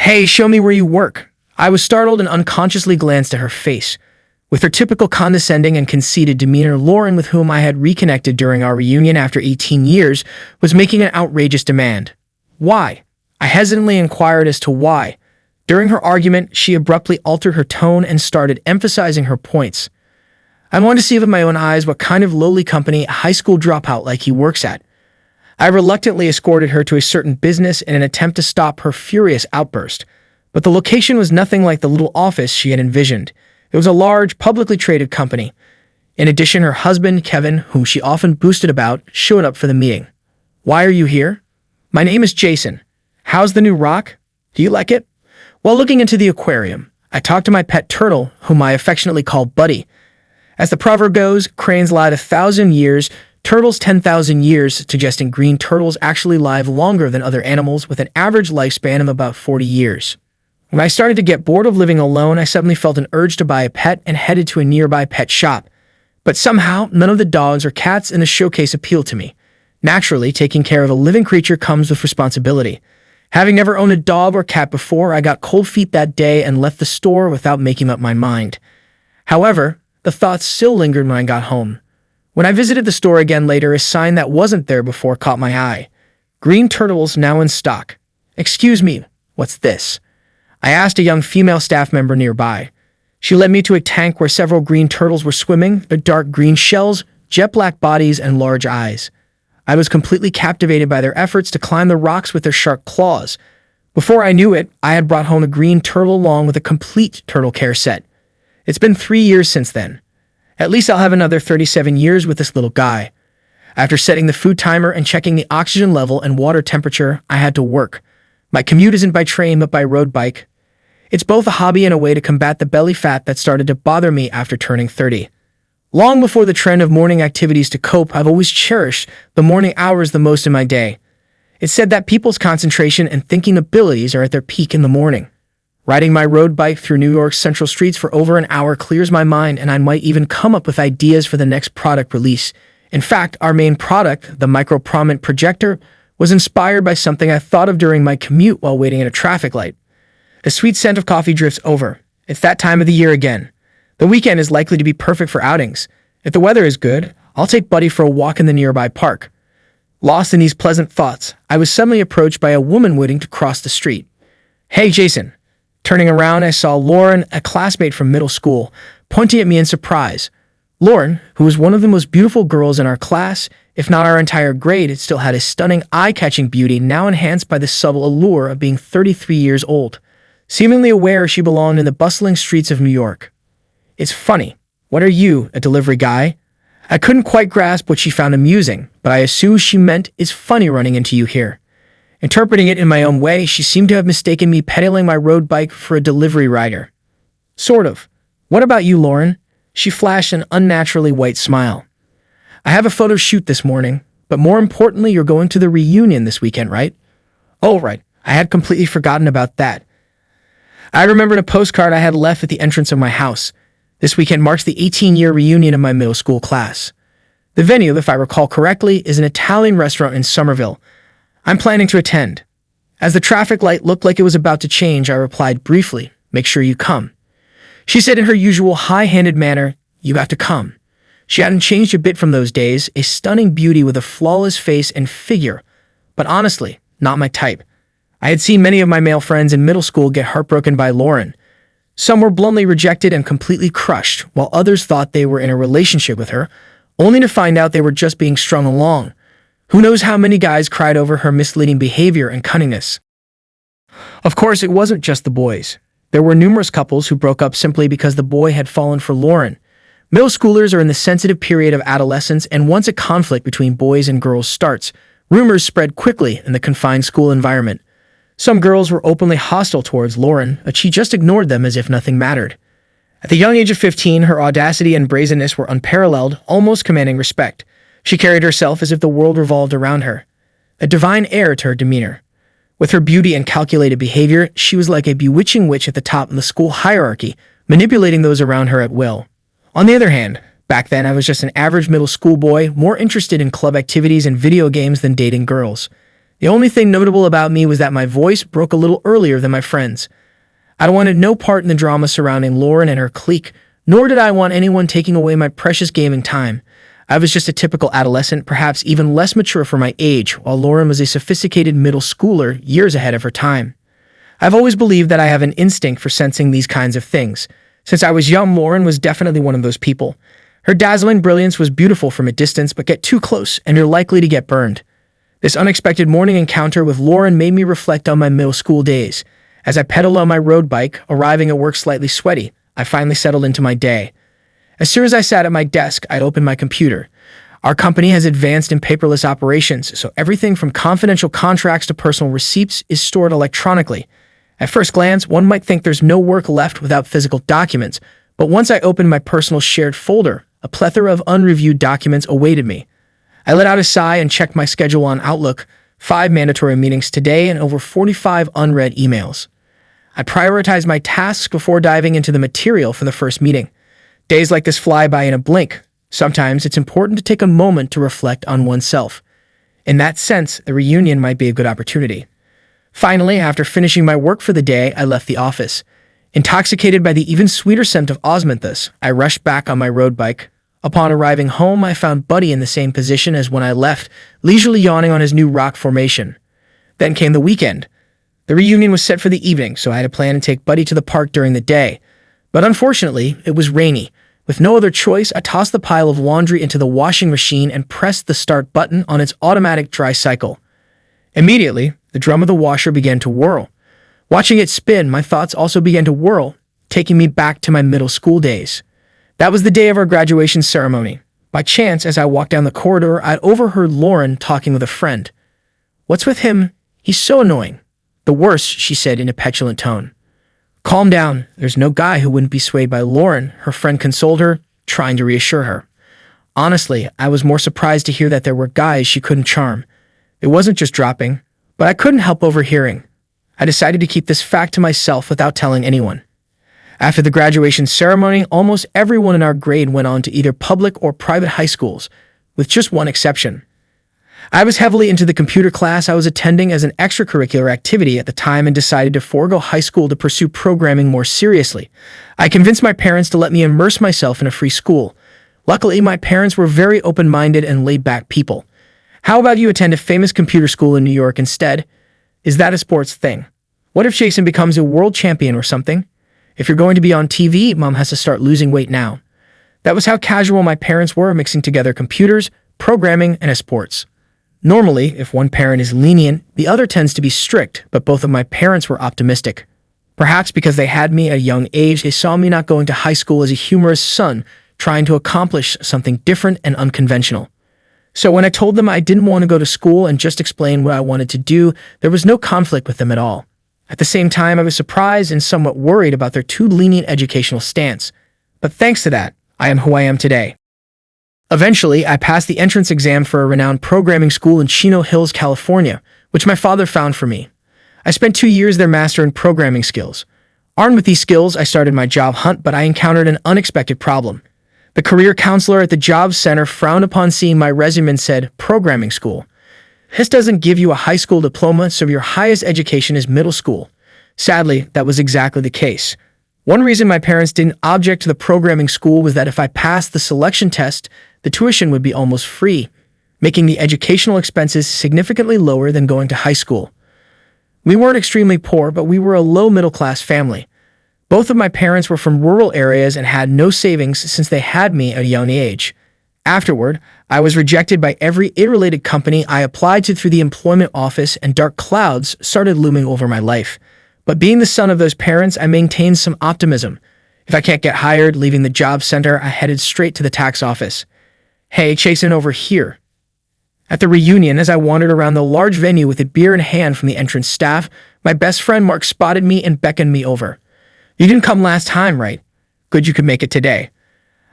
Hey, show me where you work. I was startled and unconsciously glanced at her face. With her typical condescending and conceited demeanor, Lauren, with whom I had reconnected during our reunion after 18 years, was making an outrageous demand. Why? I hesitantly inquired as to why. During her argument, she abruptly altered her tone and started emphasizing her points. I wanted to see with my own eyes what kind of lowly company a high school dropout like he works at. I reluctantly escorted her to a certain business in an attempt to stop her furious outburst, but the location was nothing like the little office she had envisioned. It was a large, publicly traded company. In addition, her husband, Kevin, whom she often boasted about, showed up for the meeting. "Why are you here?" "My name is Jason. How's the new rock? Do you like it?" While looking into the aquarium, I talked to my pet turtle, whom I affectionately call Buddy. As the proverb goes, cranes live 1,000 years, turtles 10,000 years, suggesting green turtles actually live longer than other animals with an average lifespan of about 40 years. When I started to get bored of living alone, I suddenly felt an urge to buy a pet and headed to a nearby pet shop. But somehow, none of the dogs or cats in the showcase appealed to me. Naturally, taking care of a living creature comes with responsibility. Having never owned a dog or cat before, I got cold feet that day and left the store without making up my mind. However, the thoughts still lingered when I got home. When I visited the store again later, a sign that wasn't there before caught my eye. "Green turtles now in stock." "Excuse me, what's this?" I asked a young female staff member nearby. She led me to a tank where several green turtles were swimming, their dark green shells, jet black bodies, and large eyes. I was completely captivated by their efforts to climb the rocks with their sharp claws. Before I knew it, I had brought home a green turtle along with a complete turtle care set. It's been 3 years since then. At least I'll have another 37 years with this little guy. After setting the food timer and checking the oxygen level and water temperature, I had to work. My commute isn't by train but by road bike. It's both a hobby and a way to combat the belly fat that started to bother me after turning 30. Long before the trend of morning activities to cope, I've always cherished the morning hours the most in my day. It's said that people's concentration and thinking abilities are at their peak in the morning. Riding my road bike through New York's central streets for over an hour clears my mind, and I might even come up with ideas for the next product release. In fact, our main product, the micro-prominent projector, was inspired by something I thought of during my commute while waiting at a traffic light. The sweet scent of coffee drifts over. It's that time of the year again. The weekend is likely to be perfect for outings. If the weather is good, I'll take Buddy for a walk in the nearby park. Lost in these pleasant thoughts, I was suddenly approached by a woman waiting to cross the street. "Hey, Jason." Turning around, I saw Lauren, a classmate from middle school, pointing at me in surprise. Lauren, who was one of the most beautiful girls in our class, if not our entire grade, still had a stunning, eye-catching beauty now enhanced by the subtle allure of being 33 years old. Seemingly aware she belonged in the bustling streets of New York. "It's funny. What are you, a delivery guy?" I couldn't quite grasp what she found amusing, but I assumed she meant "it's funny running into you here." Interpreting it in my own way, she seemed to have mistaken me pedaling my road bike for a delivery rider. "Sort of. What about you, Lauren?" She flashed an unnaturally white smile. "I have a photo shoot this morning, but more importantly, you're going to the reunion this weekend, right?" "Oh, right. I had completely forgotten about that." I remembered a postcard I had left at the entrance of my house. This weekend marks the 18-year reunion of my middle school class. The venue, if I recall correctly, is an Italian restaurant in Somerville. I'm planning to attend. As the traffic light looked like it was about to change, I replied briefly, "Make sure you come." She said in her usual high-handed manner, "You have to come." She hadn't changed a bit from those days, a stunning beauty with a flawless face and figure, but honestly, not my type. I had seen many of my male friends in middle school get heartbroken by Lauren. Some were bluntly rejected and completely crushed, while others thought they were in a relationship with her, only to find out they were just being strung along. Who knows how many guys cried over her misleading behavior and cunningness. Of course, it wasn't just the boys. There were numerous couples who broke up simply because the boy had fallen for Lauren. Middle schoolers are in the sensitive period of adolescence, and once a conflict between boys and girls starts, rumors spread quickly in the confined school environment. Some girls were openly hostile towards Lauren, but she just ignored them as if nothing mattered. At the young age of 15, her audacity and brazenness were unparalleled, almost commanding respect. She carried herself as if the world revolved around her, a divine air to her demeanor. With her beauty and calculated behavior, she was like a bewitching witch at the top of the school hierarchy, manipulating those around her at will. On the other hand, back then I was just an average middle school boy, more interested in club activities and video games than dating girls. The only thing notable about me was that my voice broke a little earlier than my friends. I wanted no part in the drama surrounding Lauren and her clique, nor did I want anyone taking away my precious gaming time. I was just a typical adolescent, perhaps even less mature for my age, while Lauren was a sophisticated middle schooler years ahead of her time. I've always believed that I have an instinct for sensing these kinds of things. Since I was young, Lauren was definitely one of those people. Her dazzling brilliance was beautiful from a distance, but get too close and you're likely to get burned. This unexpected morning encounter with Lauren made me reflect on my middle school days. As I pedaled on my road bike, arriving at work slightly sweaty, I finally settled into my day. As soon as I sat at my desk, I'd open my computer. Our company has advanced in paperless operations, so everything from confidential contracts to personal receipts is stored electronically. At first glance, one might think there's no work left without physical documents, but once I opened my personal shared folder, a plethora of unreviewed documents awaited me. I let out a sigh and checked my schedule on Outlook, 5 mandatory meetings today and over 45 unread emails. I prioritized my tasks before diving into the material for the first meeting. Days like this fly by in a blink. Sometimes it's important to take a moment to reflect on oneself. In that sense, the reunion might be a good opportunity. Finally, after finishing my work for the day, I left the office. Intoxicated by the even sweeter scent of osmanthus, I rushed back on my road bike. Upon arriving home, I found Buddy in the same position as when I left, leisurely yawning on his new rock formation. Then came the weekend. The reunion was set for the evening, so I had a plan to take Buddy to the park during the day. But unfortunately, it was rainy. With no other choice, I tossed the pile of laundry into the washing machine and pressed the start button on its automatic dry cycle. Immediately, the drum of the washer began to whirl. Watching it spin, my thoughts also began to whirl, taking me back to my middle school days. That was the day of our graduation ceremony. By chance, as I walked down the corridor, I'd overheard Lauren talking with a friend. "What's with him? He's so annoying." "The worst," she said in a petulant tone. "Calm down. There's no guy who wouldn't be swayed by Lauren," her friend consoled her, trying to reassure her. Honestly, I was more surprised to hear that there were guys she couldn't charm. It wasn't just dropping, but I couldn't help overhearing. I decided to keep this fact to myself without telling anyone. After the graduation ceremony, almost everyone in our grade went on to either public or private high schools, with just one exception. I was heavily into the computer class I was attending as an extracurricular activity at the time and decided to forego high school to pursue programming more seriously. I convinced my parents to let me immerse myself in a free school. Luckily, my parents were very open-minded and laid-back people. "How about you attend a famous computer school in New York instead? Is that a sports thing? What if Jason becomes a world champion or something? If you're going to be on TV, Mom has to start losing weight now." That was how casual my parents were, mixing together computers, programming, and sports. Normally, if one parent is lenient, the other tends to be strict, but both of my parents were optimistic. Perhaps because they had me at a young age, they saw me not going to high school as a humorous son, trying to accomplish something different and unconventional. So when I told them I didn't want to go to school and just explained what I wanted to do, there was no conflict with them at all. At the same time, I was surprised and somewhat worried about their too lenient educational stance. But thanks to that, I am who I am today. Eventually, I passed the entrance exam for a renowned programming school in Chino Hills, California, which my father found for me. I spent 2 years there mastering programming skills. Armed with these skills, I started my job hunt, but I encountered an unexpected problem. The career counselor at the job center frowned upon seeing my resume and said, "Programming school. This doesn't give you a high school diploma, so your highest education is middle school." Sadly, that was exactly the case. One reason my parents didn't object to the programming school was that if I passed the selection test, the tuition would be almost free, making the educational expenses significantly lower than going to high school. We weren't extremely poor, but we were a low-middle-class family. Both of my parents were from rural areas and had no savings since they had me at a young age. Afterward, I was rejected by every id-related company I applied to through the employment office, and dark clouds started looming over my life. But being the son of those parents, I maintained some optimism. If I can't get hired, leaving the job center, I headed straight to the tax office. "Hey, Chasen over here." At the reunion, as I wandered around the large venue with a beer in hand from the entrance staff, my best friend Mark spotted me and beckoned me over. "You didn't come last time, right? Good you could make it today."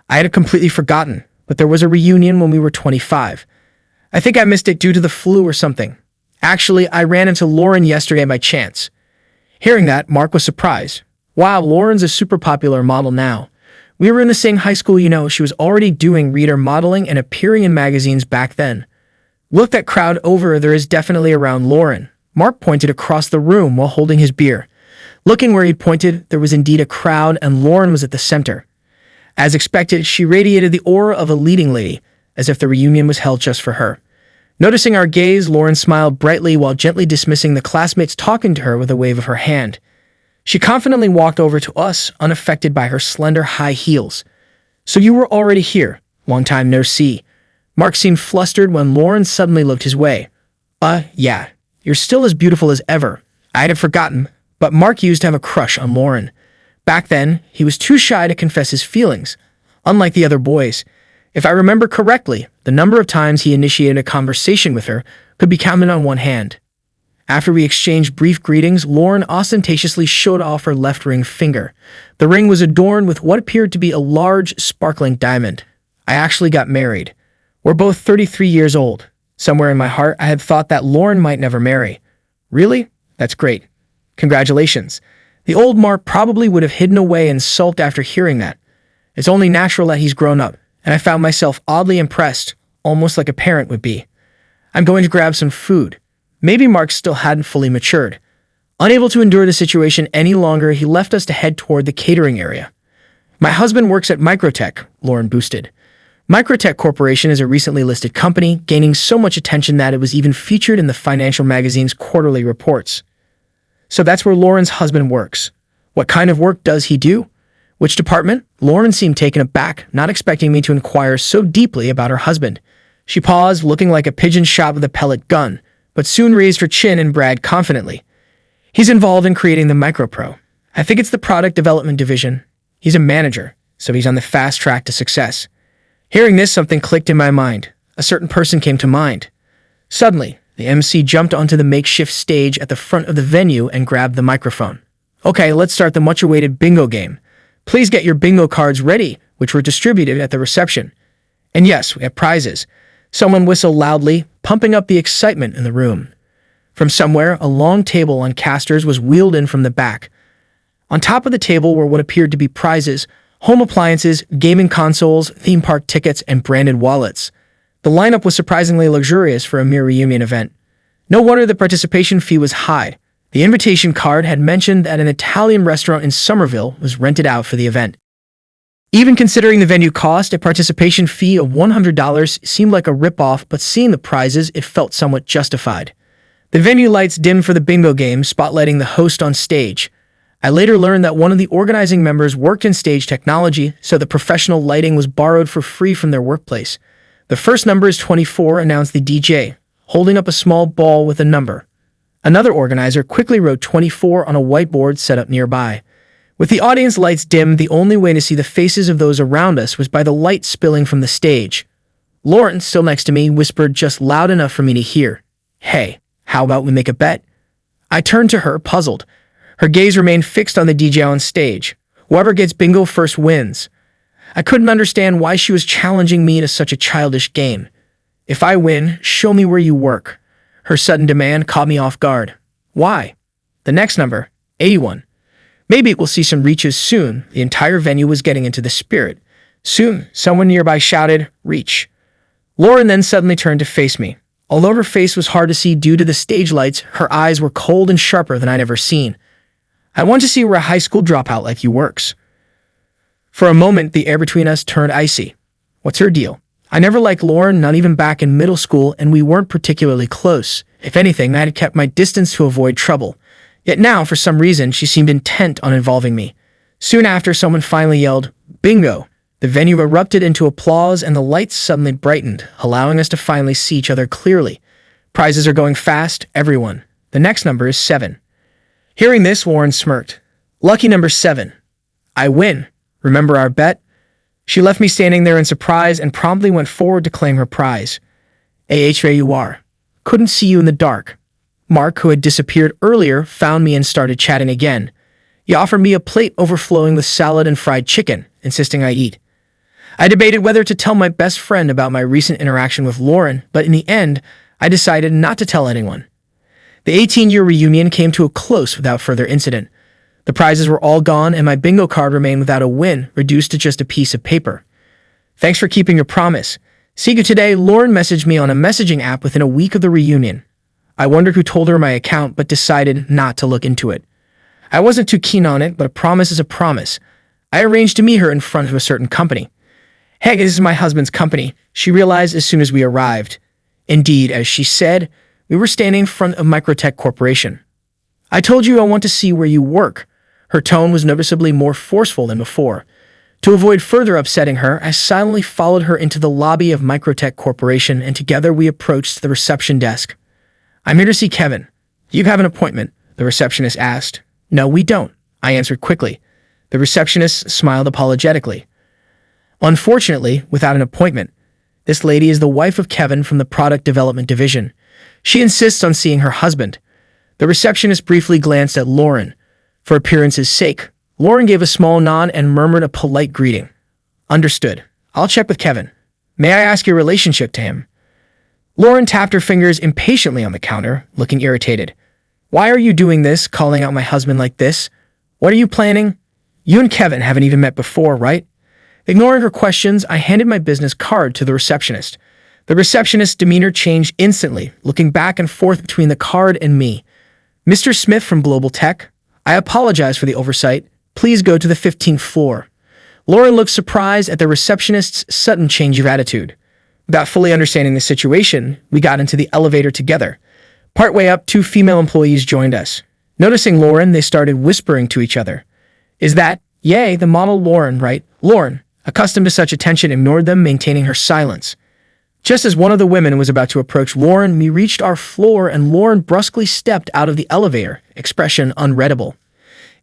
I had completely forgotten, but there was a reunion when we were 25. I think I missed it due to the flu or something. Actually, I ran into Lauren yesterday by chance. Hearing that, Mark was surprised. "Wow, Lauren's a super popular model now. We were in the same high school, she was already doing reader modeling and appearing in magazines back then." Look, that crowd over there is definitely around Lauren. Mark pointed across the room while holding his beer. Looking where he'd pointed, there was indeed a crowd, and Lauren was at the center. As expected, she radiated the aura of a leading lady, as if the reunion was held just for her. Noticing our gaze, Lauren smiled brightly while gently dismissing the classmates talking to her with a wave of her hand. She confidently walked over to us, unaffected by her slender high heels. "So you were already here. Long time no see." Mark seemed flustered when Lauren suddenly looked his way. Yeah, you're still as beautiful as ever." I had forgotten, but Mark used to have a crush on Lauren. Back then, he was too shy to confess his feelings. Unlike the other boys, if I remember correctly, the number of times he initiated a conversation with her could be counted on one hand. After we exchanged brief greetings, Lauren ostentatiously showed off her left ring finger. The ring was adorned with what appeared to be a large, sparkling diamond. I actually got married. We're both 33 years old. Somewhere in my heart, I had thought that Lauren might never marry. Really? That's great. Congratulations. The old Mark probably would have hidden away and sulked after hearing that. It's only natural that he's grown up, and I found myself oddly impressed, almost like a parent would be. I'm going to grab some food. Maybe Mark still hadn't fully matured. Unable to endure the situation any longer, he left us to head toward the catering area. "My husband works at Microtech," Lauren boosted. Microtech Corporation is a recently listed company, gaining so much attention that it was even featured in the financial magazine's quarterly reports. "So that's where Lauren's husband works. What kind of work does he do? Which department?" Lauren seemed taken aback, not expecting me to inquire so deeply about her husband. She paused, looking like a pigeon shot with a pellet gun, but soon raised her chin and bragged confidently. "He's involved in creating the MicroPro. I think it's the product development division. He's a manager, so he's on the fast track to success." Hearing this, something clicked in my mind. A certain person came to mind. Suddenly, the MC jumped onto the makeshift stage at the front of the venue and grabbed the microphone. "Okay, let's start the much-awaited bingo game. Please get your bingo cards ready," which were distributed at the reception. "And yes, we have prizes." Someone whistled loudly, pumping up the excitement in the room. From somewhere, a long table on casters was wheeled in from the back. On top of the table were what appeared to be prizes: home appliances, gaming consoles, theme park tickets, and branded wallets. The lineup was surprisingly luxurious for a mere reunion event. No wonder the participation fee was high. The invitation card had mentioned that an Italian restaurant in Somerville was rented out for the event. Even considering the venue cost, a participation fee of $100 seemed like a rip-off, but seeing the prizes, it felt somewhat justified. The venue lights dimmed for the bingo game, spotlighting the host on stage. I later learned that one of the organizing members worked in stage technology, so the professional lighting was borrowed for free from their workplace. "The first number is 24, announced the DJ, holding up a small ball with a number. Another organizer quickly wrote 24 on a whiteboard set up nearby. With the audience lights dimmed, the only way to see the faces of those around us was by the light spilling from the stage. Lauren, still next to me, whispered just loud enough for me to hear, "Hey, how about we make a bet?" I turned to her, puzzled. Her gaze remained fixed on the DJ on stage. Whoever gets bingo first wins. I couldn't understand why she was challenging me to such a childish game. "If I win, show me where you work." Her sudden demand caught me off guard. "Why?" "The next number, 81. Maybe we'll see some reaches soon." The entire venue was getting into the spirit. Soon, someone nearby shouted, "Reach." Lauren then suddenly turned to face me. Although her face was hard to see due to the stage lights, her eyes were cold and sharper than I'd ever seen. "I want to see where a high school dropout like you works." For a moment, the air between us turned icy. What's her deal? I never liked Lauren, not even back in middle school, and we weren't particularly close. If anything, I had kept my distance to avoid trouble. Yet now, for some reason, she seemed intent on involving me. Soon after, someone finally yelled, "Bingo!" The venue erupted into applause, and the lights suddenly brightened, allowing us to finally see each other clearly. Prizes are going fast, everyone. The next number is 7. Hearing this, Lauren smirked. "Lucky number 7. I win. Remember our bet?" She left me standing there in surprise and promptly went forward to claim her prize. "Here you are. Couldn't see you in the dark." Mark, who had disappeared earlier, found me and started chatting again. He offered me a plate overflowing with salad and fried chicken, insisting I eat. I debated whether to tell my best friend about my recent interaction with Lauren, but in the end, I decided not to tell anyone. The 18-year reunion came to a close without further incident. The prizes were all gone, and my bingo card remained without a win, reduced to just a piece of paper. "Thanks for keeping your promise. See you today, Lauren messaged me on a messaging app within a week of the reunion. I wondered who told her my account, but decided not to look into it. I wasn't too keen on it, but a promise is a promise. I arranged to meet her in front of a certain company. Hey, this is my husband's company, she realized as soon as we arrived. Indeed, as she said, we were standing in front of Microtech Corporation. I told you I want to see where you work. Her tone was noticeably more forceful than before. To avoid further upsetting her, I silently followed her into the lobby of Microtech Corporation, and together we approached the reception desk. I'm here to see Kevin. Do you have an appointment? The receptionist asked. No, we don't, I answered quickly. The receptionist smiled apologetically. Unfortunately, without an appointment. This lady is the wife of Kevin from the product development division. She insists on seeing her husband. The receptionist briefly glanced at Lauren. For appearance's sake, Lauren gave a small nod and murmured a polite greeting. Understood. I'll check with Kevin. May I ask your relationship to him? Lauren tapped her fingers impatiently on the counter, looking irritated. Why are you doing this, calling out my husband like this? What are you planning? You and Kevin haven't even met before, right? Ignoring her questions, I handed my business card to the receptionist. The receptionist's demeanor changed instantly, looking back and forth between the card and me. Mr. Smith from Global Tech, I apologize for the oversight. Please go to the 15th floor. Lauren looked surprised at the receptionist's sudden change of attitude. Without fully understanding the situation, we got into the elevator together. Partway up, two female employees joined us. Noticing Lauren, they started whispering to each other. Is that, yay, the model Lauren, right? Lauren, accustomed to such attention, ignored them, maintaining her silence. Just as one of the women was about to approach Lauren, we reached our floor and Lauren brusquely stepped out of the elevator, expression unreadable.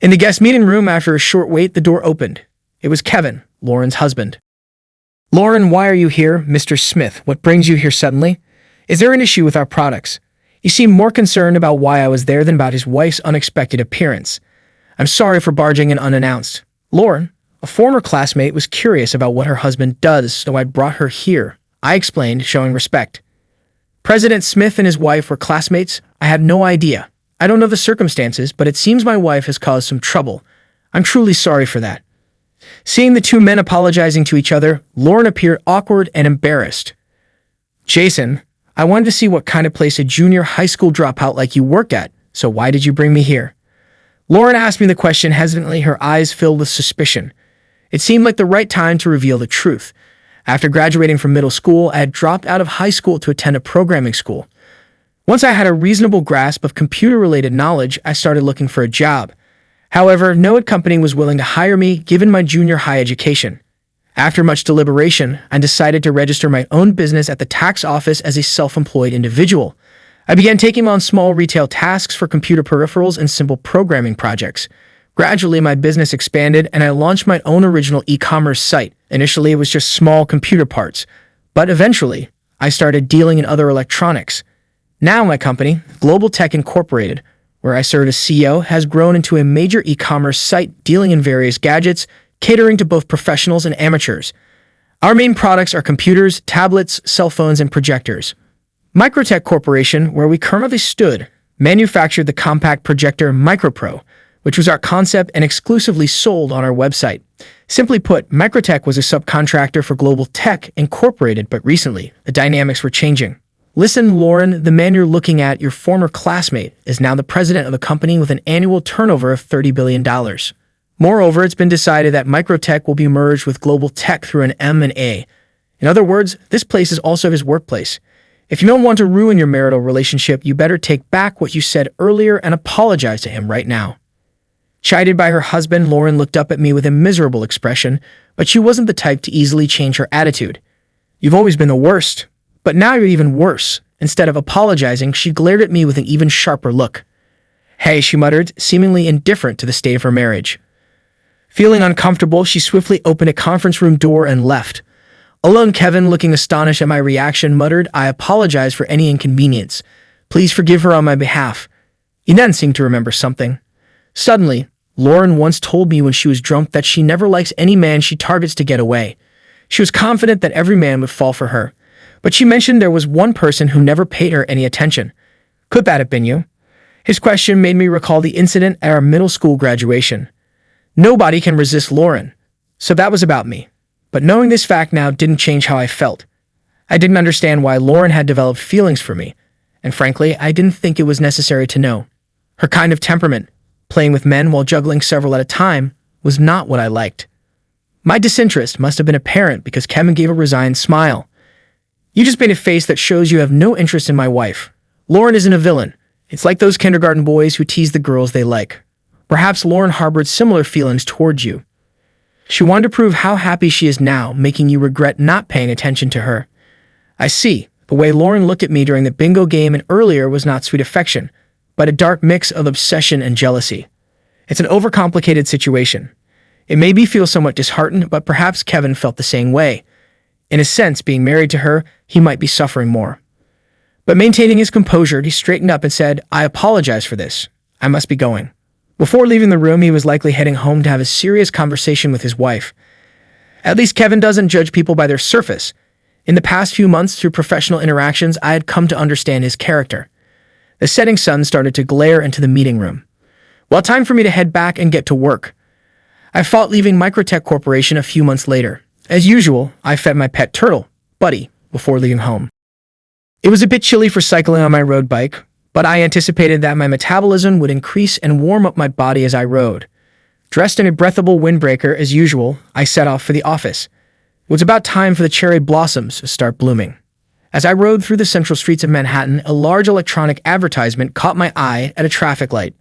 In the guest meeting room, after a short wait, the door opened. It was Kevin, Lauren's husband. Lauren, why are you here? Mr. Smith, what brings you here suddenly? Is there an issue with our products? He seemed more concerned about why I was there than about his wife's unexpected appearance. I'm sorry for barging in unannounced. Lauren, a former classmate, was curious about what her husband does, so I brought her here. I explained, showing respect. President Smith and his wife were classmates? I had no idea. I don't know the circumstances, but it seems my wife has caused some trouble. I'm truly sorry for that. Seeing the two men apologizing to each other, Lauren appeared awkward and embarrassed. Jason, I wanted to see what kind of place a junior high school dropout like you work at, so why did you bring me here? Lauren asked me the question hesitantly, her eyes filled with suspicion. It seemed like the right time to reveal the truth. After graduating from middle school, I had dropped out of high school to attend a programming school. Once I had a reasonable grasp of computer-related knowledge, I started looking for a job. However, no company was willing to hire me given my junior high education. After much deliberation, I decided to register my own business at the tax office as a self-employed individual. I began taking on small retail tasks for computer peripherals and simple programming projects. Gradually, my business expanded and I launched my own original e-commerce site. Initially, it was just small computer parts, but eventually, I started dealing in other electronics. Now my company, Global Tech Incorporated, where I serve as CEO, has grown into a major e-commerce site dealing in various gadgets, catering to both professionals and amateurs. Our main products are computers, tablets, cell phones, and projectors. Microtech Corporation, where we currently stood, manufactured the compact projector MicroPro, which was our concept and exclusively sold on our website. Simply put, Microtech was a subcontractor for Global Tech Incorporated, but recently, the dynamics were changing. Listen, Lauren, the man you're looking at, your former classmate, is now the president of the company with an annual turnover of $30 billion. Moreover, it's been decided that Microtech will be merged with Global Tech through an M&A. In other words, this place is also his workplace. If you don't want to ruin your marital relationship, you better take back what you said earlier and apologize to him right now. Chided by her husband, Lauren looked up at me with a miserable expression, but she wasn't the type to easily change her attitude. You've always been the worst, but now you're even worse. Instead of apologizing, she glared at me with an even sharper look. Hey, she muttered, seemingly indifferent to the state of her marriage. Feeling uncomfortable, she swiftly opened a conference room door and left. Alone, Kevin, looking astonished at my reaction, muttered, I apologize for any inconvenience. Please forgive her on my behalf. He then seemed to remember something. Suddenly, Lauren once told me when she was drunk that she never likes any man she targets to get away. She was confident that every man would fall for her, but she mentioned there was one person who never paid her any attention. Could that have been you? His question made me recall the incident at our middle school graduation. Nobody can resist Lauren, so that was about me. But knowing this fact now didn't change how I felt. I didn't understand why Lauren had developed feelings for me, and frankly, I didn't think it was necessary to know. Her kind of temperament, playing with men while juggling several at a time, was not what I liked. My disinterest must have been apparent because Kevin gave a resigned smile. You just made a face that shows you have no interest in my wife. Lauren isn't a villain. It's like those kindergarten boys who tease the girls they like. Perhaps Lauren harbored similar feelings towards you. She wanted to prove how happy she is now, making you regret not paying attention to her. I see. The way Lauren looked at me during the bingo game and earlier was not sweet affection, but a dark mix of obsession and jealousy. It's an overcomplicated situation. It made me feel somewhat disheartened, but perhaps Kevin felt the same way. In a sense, being married to her, he might be suffering more. But maintaining his composure, he straightened up and said, "I apologize for this. I must be going." Before leaving the room, he was likely heading home to have a serious conversation with his wife. At least Kevin doesn't judge people by their surface. In the past few months, through professional interactions, I had come to understand his character. The setting sun started to glare into the meeting room. Well, time for me to head back and get to work. I fought leaving Microtech Corporation a few months later. As usual, I fed my pet turtle, Buddy, before leaving home. It was a bit chilly for cycling on my road bike, but I anticipated that my metabolism would increase and warm up my body as I rode. Dressed in a breathable windbreaker as usual, I set off for the office. It was about time for the cherry blossoms to start blooming. As I rode through the central streets of Manhattan, a large electronic advertisement caught my eye at a traffic light.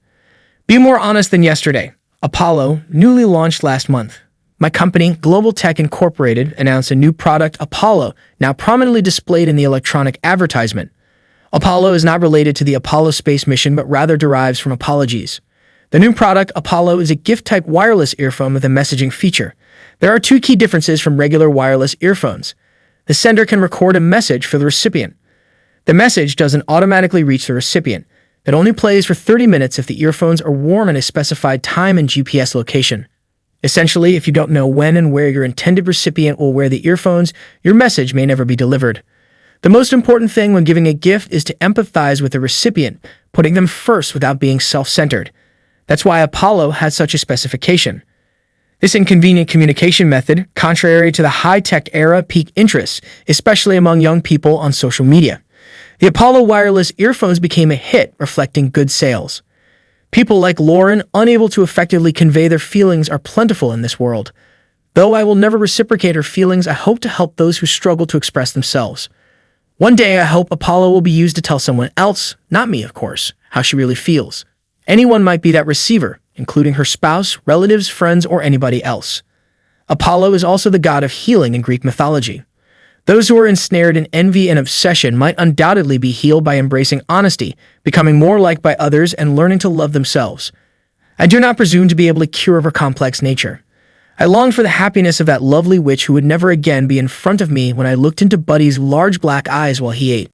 Be more honest than yesterday. Apollo, newly launched last month. My company, Global Tech Incorporated, announced a new product, Apollo, now prominently displayed in the electronic advertisement. Apollo is not related to the Apollo space mission, but rather derives from apologies. The new product, Apollo, is a gift-type wireless earphone with a messaging feature. There are two key differences from regular wireless earphones. The sender can record a message for the recipient. The message doesn't automatically reach the recipient. It only plays for 30 minutes if the earphones are worn at a specified time and GPS location. Essentially, if you don't know when and where your intended recipient will wear the earphones, your message may never be delivered. The most important thing when giving a gift is to empathize with the recipient, putting them first without being self-centered. That's why Apollo has such a specification. This inconvenient communication method, contrary to the high-tech era, piqued interest, especially among young people on social media. The Apollo wireless earphones became a hit, reflecting good sales. People like Lauren, unable to effectively convey their feelings, are plentiful in this world. Though I will never reciprocate her feelings, I hope to help those who struggle to express themselves. One day, I hope Apollo will be used to tell someone else, not me, of course, how she really feels. Anyone might be that receiver, including her spouse, relatives, friends, or anybody else. Apollo is also the god of healing in Greek mythology. Those who are ensnared in envy and obsession might undoubtedly be healed by embracing honesty, becoming more liked by others, and learning to love themselves. I do not presume to be able to cure her complex nature. I longed for the happiness of that lovely witch who would never again be in front of me when I looked into Buddy's large black eyes while he ate.